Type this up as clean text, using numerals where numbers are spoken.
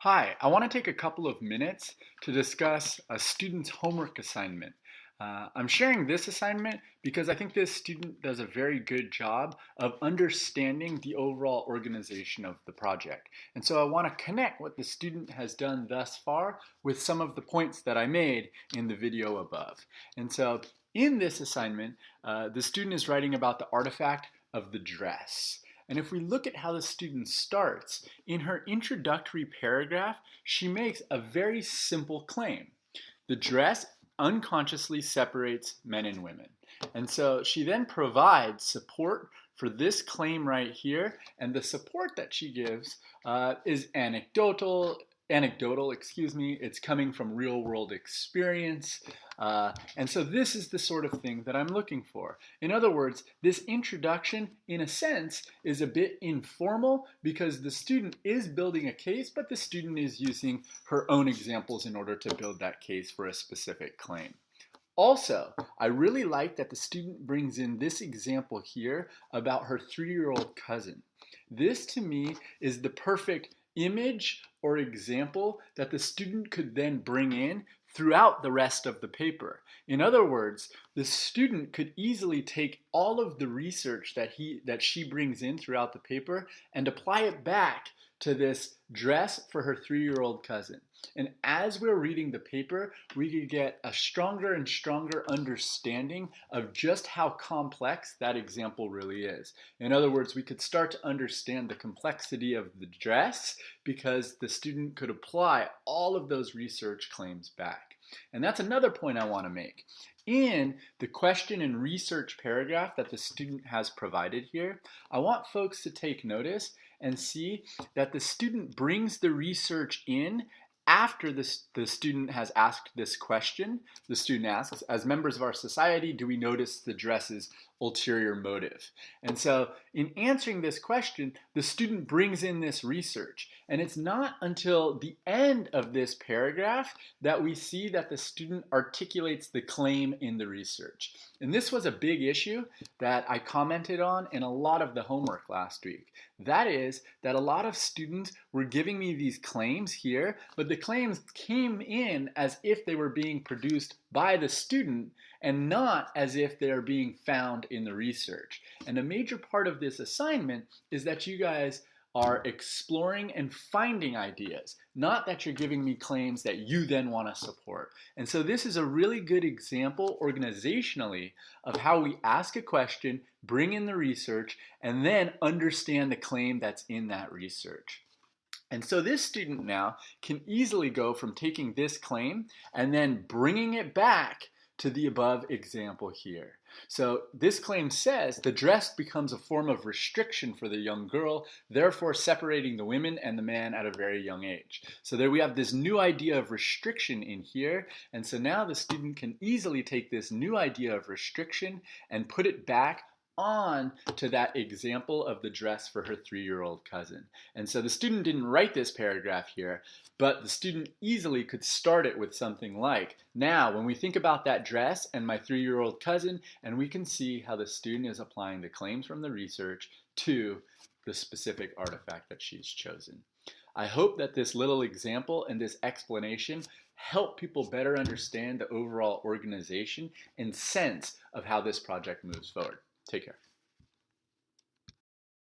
Hi, I want to take a couple of minutes to discuss a student's homework assignment. I'm sharing this assignment because I think this student does a very good job of understanding the overall organization of the project. And so I want to connect what the student has done thus far with some of the points that I made in the video above. And so in this assignment, the student is writing about the artifact of the dress. And if we look at how the student starts, in her introductory paragraph, she makes a very simple claim. The dress unconsciously separates men and women. And so she then provides support for this claim right here, and the support that she gives is anecdotal, it's coming from real world experience. And so this is the sort of thing that I'm looking for. In other words, this introduction, in a sense, is a bit informal because the student is building a case, but the student is using her own examples in order to build that case for a specific claim. Also, I really like that the student brings in this example here about her 3-year-old cousin. This, to me, is the perfect image or example that the student could then bring in throughout the rest of the paper. In other words, the student could easily take all of the research that she brings in throughout the paper and apply it back to this dress for her 3-year-old cousin. And as we're reading the paper, we could get a stronger and stronger understanding of just how complex that example really is. In other words, we could start to understand the complexity of the dress because the student could apply all of those research claims back. And that's another point I want to make. In the question and research paragraph that the student has provided here, I want folks to take notice and see that the student brings the research in after the student has asked this question. The student asks, as members of our society, do we notice the dress's ulterior motive? And so in answering this question, the student brings in this research. And it's not until the end of this paragraph that we see that the student articulates the claim in the research. And this was a big issue that I commented on in a lot of the homework last week. That is that a lot of students were giving me these claims here, but the claims came in as if they were being produced by the student and not as if they are being found in the research. And a major part of this assignment is that you guys are exploring and finding ideas, not that you're giving me claims that you then want to support. And so this is a really good example organizationally of how we ask a question, bring in the research, and then understand the claim that's in that research. And so this student now can easily go from taking this claim and then bringing it back to the above example here. So this claim says the dress becomes a form of restriction for the young girl, therefore separating the women and the man at a very young age. So there we have this new idea of restriction in here, and so now the student can easily take this new idea of restriction and put it back on to that example of the dress for her 3-year-old cousin. And so the student didn't write this paragraph here, but the student easily could start it with something like, now when we think about that dress and my 3-year-old cousin, and we can see how the student is applying the claims from the research to the specific artifact that she's chosen. I hope that this little example and this explanation help people better understand the overall organization and sense of how this project moves forward. Take care.